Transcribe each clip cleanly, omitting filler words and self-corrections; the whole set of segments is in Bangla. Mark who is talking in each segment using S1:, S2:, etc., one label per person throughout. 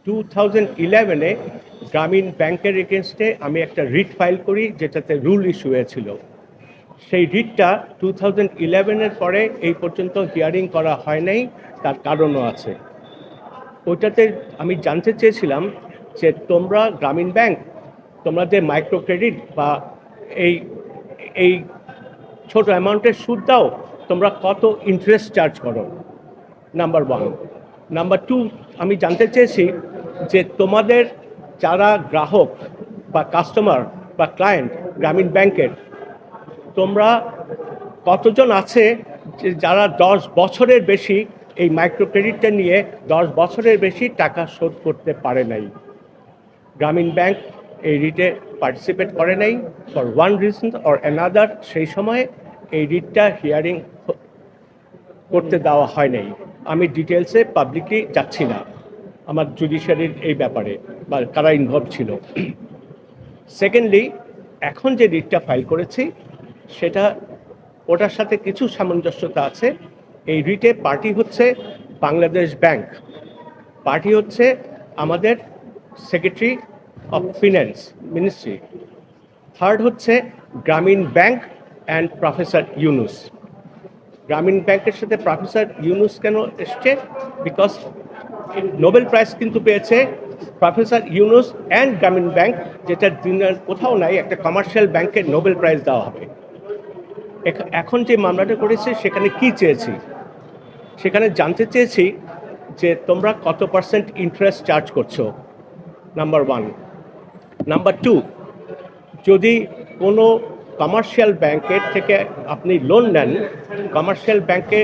S1: 2011-এ গ্রামীণ ব্যাংকের এগেনস্টে আমি একটা রিট ফাইল করি, যেটাতে রুল ইস্যু হয়েছিল। সেই রিটটা 2011-এর পরে এই পর্যন্ত হিয়ারিং করা হয় নাই, তার কারণও আছে। ওইটাতে আমি জানতে চেয়েছিলাম যে তোমরা গ্রামীণ ব্যাংক, তোমরা যে মাইক্রো ক্রেডিট বা এই এই ছোট অ্যামাউন্টের সুদ দাও, তোমরা কত ইন্টারেস্ট চার্জ করো, নাম্বার ওয়ান। নাম্বার টু, আমি জানতে চেয়েছি যে তোমাদের যারা গ্রাহক বা কাস্টমার বা ক্লায়েন্ট গ্রামীণ ব্যাংকের, তোমরা কতজন আছে যে যারা 10 বছরের বেশি এই মাইক্রো ক্রেডিটটা নিয়ে 10 বছরের বেশি টাকা শোধ করতে পারে নাই। গ্রামীণ ব্যাংক এই রিটে পার্টিসিপেট করে নাই for one reason or another. সেই সময় এই রিটটা হিয়ারিং করতে দেওয়া হয় নাই। আমি ডিটেলসে পাবলিকলি যাচ্ছি না আমার জুডিশিয়ারির এই ব্যাপারে বা কারা ইনভলভ ছিল। সেকেন্ডলি, এখন যে রিটটা ফাইল করেছি সেটা ওটার সাথে কিছু সামঞ্জস্যতা আছে। এই রিটে পার্টি হচ্ছে বাংলাদেশ ব্যাংক, পার্টি হচ্ছে আমাদের secretary of finance ministry, third হচ্ছে গ্রামীণ ব্যাংক অ্যান্ড প্রফেসর ইউনুস। গ্রামীণ ব্যাংকের সাথে প্রফেসর ইউনুস কেন এসছে? বিকজ নোবেল প্রাইজ কিন্তু পেয়েছে প্রফেসর ইউনুস অ্যান্ড গ্রামীণ ব্যাংক, যেটা দিনের কোথাও নাই একটা কমার্শিয়াল ব্যাংকের নোবেল প্রাইজ দেওয়া হবে। এখন যে মামলাটা করেছে সেখানে কি চেয়েছি? সেখানে জানতে চেয়েছি যে তোমরা কত পার্সেন্ট ইন্টারেস্ট চার্জ করছো, নাম্বার ওয়ান। নাম্বার টু, যদি কোনো কমার্শিয়াল ব্যাংকের থেকে আপনি লোন নেন, কমার্শিয়াল ব্যাংকে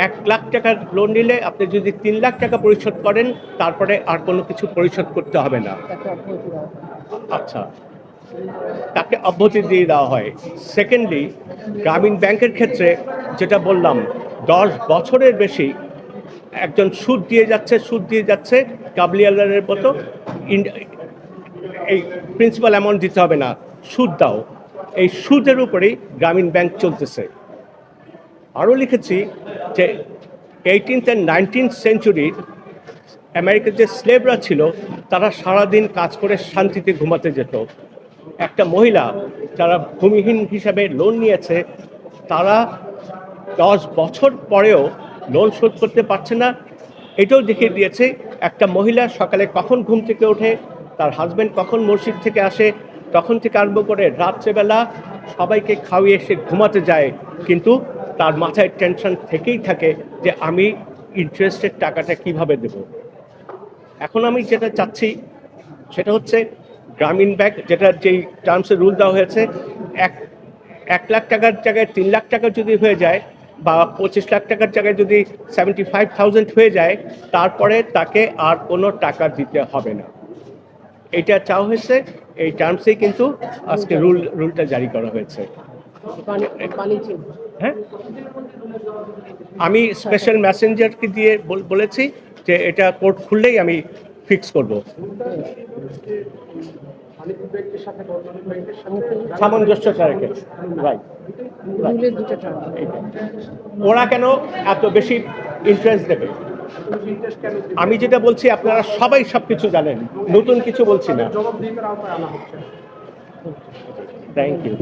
S1: 1 লাখ টাকার লোন নিলে আপনি যদি 3 লাখ টাকা পরিশোধ করেন, তারপরে আর কোনো কিছু পরিশোধ করতে হবে না। আচ্ছা, তাকে অব্যাহতি দিয়ে দেওয়া হয়। সেকেন্ডলি, গ্রামীণ ব্যাংকের ক্ষেত্রে যেটা বললাম, 10 বছরের বেশি একজন সুদ দিয়ে যাচ্ছে কাবলিওয়ালার মতো। এই প্রিন্সিপাল অ্যামাউন্ট দিতে হবে না, সুদ দাও। এই সুদের উপরেই গ্রামীণ ব্যাংক চলতেছে। আরও লিখেছি যে 18th and 19th সেঞ্চুরির আমেরিকার যে স্লেভরা ছিল, তারা সারাদিন কাজ করে শান্তিতে ঘুমাতে যেত। একটা মহিলা যারা ভূমিহীন হিসাবে লোন নিয়েছে, তারা 10 বছর পরেও লোন শোধ করতে পারছে না। এটাও দেখিয়ে দিয়েছে একটা মহিলা সকালে কখন ঘুম থেকে ওঠে, তার হাজব্যান্ড কখন মসজিদ থেকে আসে, তখন থেকে আরম্ভ করে রাত্রেবেলা সবাইকে খাওয়িয়ে সে ঘুমাতে যায়, কিন্তু তার মাথায় টেনশন থেকেই থাকে যে আমি ইন্টারেস্টের টাকাটা কিভাবে দেব। এখন আমি যেটা চাচ্ছি সেটা হচ্ছে গ্রামীণ ব্যাংক, যেটা যেই টার্মসে রুল দেওয়া হয়েছে, 1 লাখ টাকার জায়গায় 3 লাখ টাকা যদি হয়ে যায়, বা 25 লাখ টাকার জায়গায় যদি 75,000 হয়ে যায়, তারপরে তাকে আর কোনো টাকা দিতে হবে না। এটা চাওয়া হয়েছে, এই টার্মসেই কিন্তু আজকে রুলটা জারি করা হয়েছে। হ্যাঁ, আমি স্পেশাল মেসেঞ্জারকে দিয়ে বলেছি যে এটা কোর্ট খুললেই আমি ফিক্স করব। সামঞ্জস্যতা রেখে, রাইট। ওরা কেন এত বেশি ইন্টারেস্ট দেবে? আমি যেটা বলছি আপনারা সবাই সবকিছু জানেন, নতুন কিছু বলছি না। Thank you.